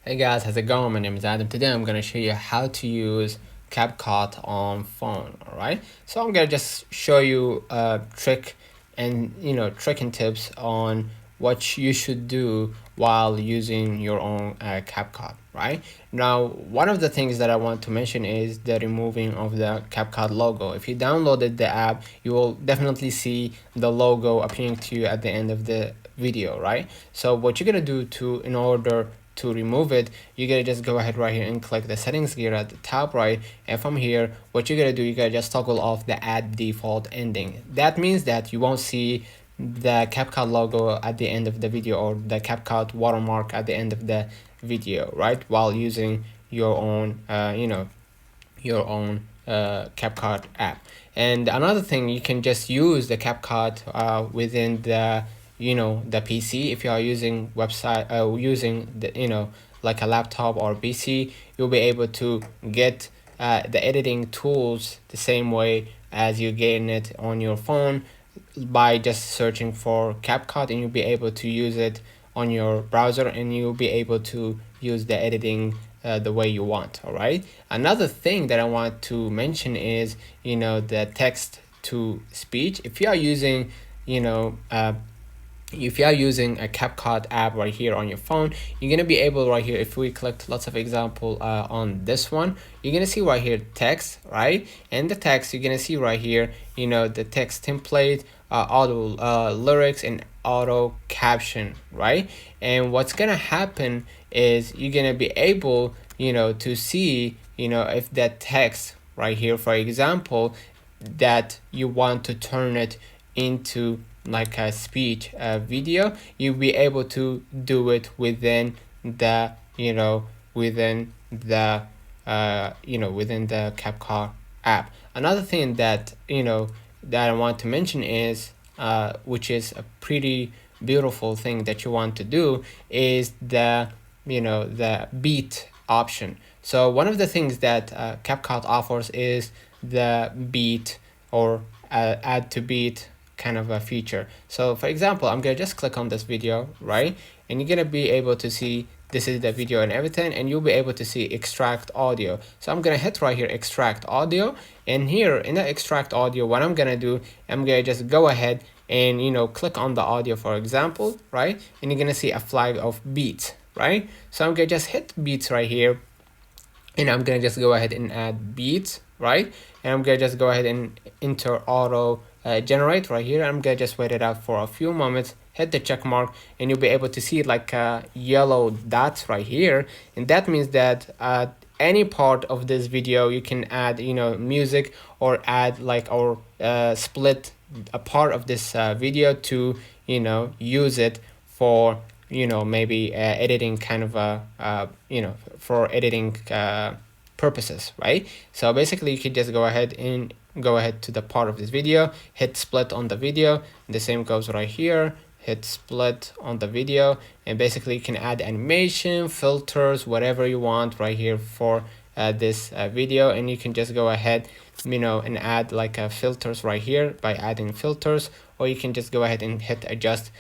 Hey guys, how's it going? My name is Adam. Today I'm gonna show you how to use CapCut on phone. All right. So I'm gonna just show you a trick and trick and tips on what you should do while using your own CapCut. Right now, one of the things that I want to mention is the removing of the CapCut logo. If you downloaded the app, you will definitely see the logo appearing to you at the end of the video. Right. So what you're gonna do in order to remove it, you're gonna just go ahead right here and click the settings gear at the top right, and from here what you're gonna do, you're gonna just toggle off the add default ending. That means that you won't see the CapCut logo at the end of the video or the CapCut watermark at the end of the video, right, while using your own CapCut app. And another thing, you can just use the CapCut within the PC. If you are using using the like a laptop or PC, you'll be able to get the editing tools the same way as you getting it on your phone by just searching for CapCut, and you'll be able to use it on your browser, and you'll be able to use the editing the way you want. All right. Another thing that I want to mention is the text to speech. If you are using if you are using a CapCut app right here on your phone, you're going to be able right here, if we click lots of example on this one, you're going to see right here text, right? And the text, you're going to see right here, the text template, auto lyrics, and auto caption, right? And what's going to happen is you're going to be able, to see, if that text right here, for example, that you want to turn it into like a speech video, you'll be able to do it within the within the within the CapCut app. Another thing that that I want to mention is which is a pretty beautiful thing that you want to do, is the the beat option. So one of the things that CapCut offers is the beat or add to beat kind of a feature. So for example, I'm gonna just click on this video, right, and you're gonna be able to see this is the video and everything, and you'll be able to see extract audio. So I'm gonna hit right here extract audio, and here in the extract audio, what I'm gonna do, I'm gonna just go ahead and click on the audio, for example, right, and you're gonna see a flag of beats, right? So I'm gonna just hit beats right here, and I'm gonna just go ahead and add beats, right? And I'm gonna just go ahead and enter auto generate right here. I'm gonna just wait it out for a few moments, hit the check mark, and you'll be able to see like yellow dots right here, and that means that any part of this video you can add music, or add like, or split a part of this video to use it for maybe editing kind of for editing purposes, right? So basically you could just go ahead to the part of this video, hit split on the video, the same goes right here, hit split on the video, and basically you can add animation, filters, whatever you want right here for this video, and you can just go ahead and add like filters right here by adding filters, or you can just go ahead and hit adjust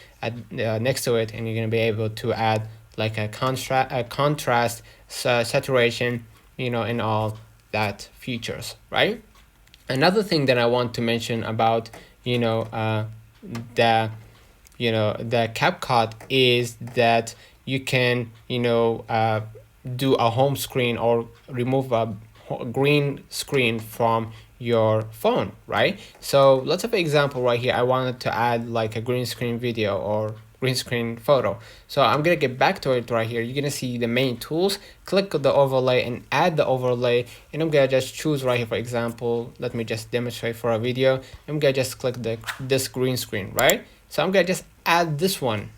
next to it, and you're going to be able to add like a contrast, saturation, and all that features, right? Another thing that I want to mention about the the CapCut is that you can do a home screen or remove a green screen from your phone, right? So let's have an example right here. I wanted to add like a green screen video or green screen photo. So I'm gonna get back to it right here. You're gonna see the main tools, click the overlay and add the overlay, and I'm gonna just choose right here, for example, let me just demonstrate for a video. I'm gonna just click this green screen, right? So I'm gonna just add this one,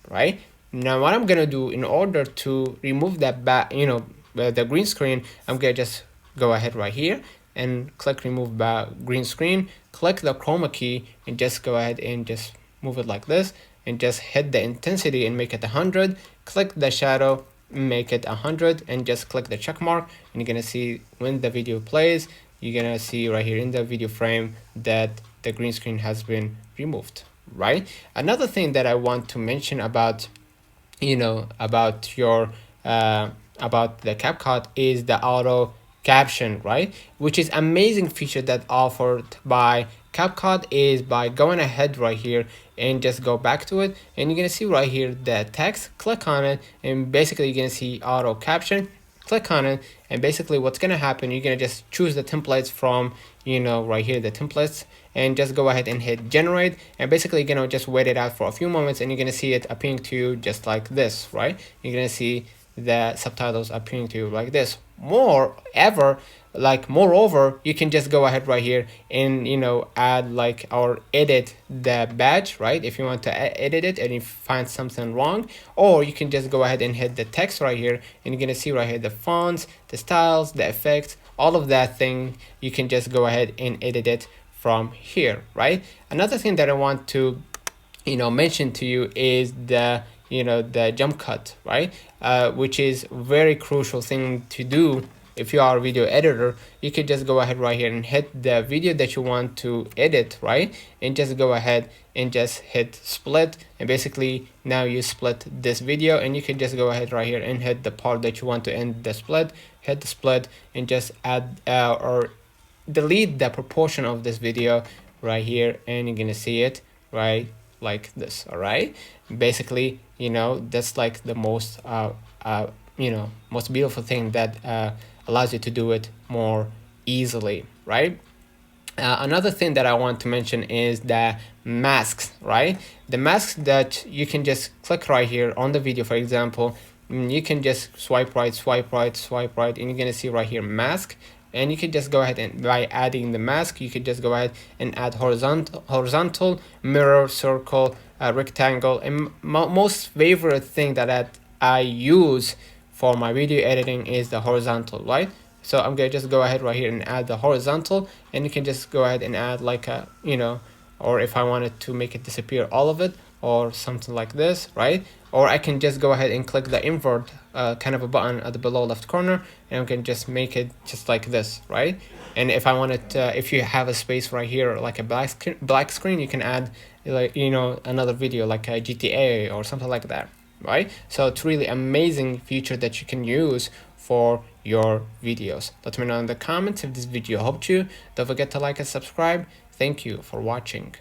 right? Now what I'm gonna do in order to remove that the green screen, I'm gonna just go ahead right here and click remove green screen, click the chroma key, and just go ahead and just move it like this, and just hit the intensity and make it 100, click the shadow, make it 100, and just click the check mark, and you're gonna see when the video plays, you're gonna see right here in the video frame that the green screen has been removed, right? Another thing that I want to mention about about your about the CapCut is the auto caption, right? Which is amazing feature that offered by CapCut is by going ahead right here and just go back to it, and you're gonna see right here the text, click on it, and basically you're gonna see auto caption, click on it, and basically what's gonna happen, you're gonna just choose the templates from, you know, right here, the templates, and just go ahead and hit generate, and basically you're gonna just wait it out for a few moments, and you're gonna see it appearing to you just like this, right? You're gonna see the subtitles appearing to you like this. Moreover, you can just go ahead right here and, you know, add like or edit the badge, right? If you want to edit it and you find something wrong, or you can just go ahead and hit the text right here, and you're gonna see right here the fonts, the styles, the effects, all of that thing. You can just go ahead and edit it from here, right? Another thing that I want to, you know, mention to you is the, you know, the jump cut, right? Which is very crucial thing to do. If you are a video editor, you could just go ahead right here and hit the video that you want to edit, right? And just go ahead and just hit split, and basically now you split this video, and you can just go ahead right here and hit the part that you want to end the split, hit the split, and just add or delete the proportion of this video right here, and you're gonna see it right like this. All right, basically, you know, that's like the most you know, most beautiful thing that allows you to do it more easily, right? Another thing that I want to mention is the masks, right? The masks that you can just click right here on the video, for example, you can just swipe right, swipe right, swipe right, and you're gonna see right here mask. And you can just go ahead and by adding the mask, you could just go ahead and add horizontal, mirror, circle, rectangle, and most favorite thing that I use for my video editing is the horizontal, right? So I'm gonna just go ahead right here and add the horizontal, and you can just go ahead and add like a, you know, or if I wanted to make it disappear all of it or something like this, right? Or I can just go ahead and click the invert kind of a button at the below left corner, and I can just make it just like this, right? And if I wanted if you have a space right here like a black screen, you can add like, you know, another video like a GTA or something like that, right? So it's really amazing feature that you can use for your videos. Let me know in the comments if this video helped you. Don't forget to like and subscribe. Thank you for watching.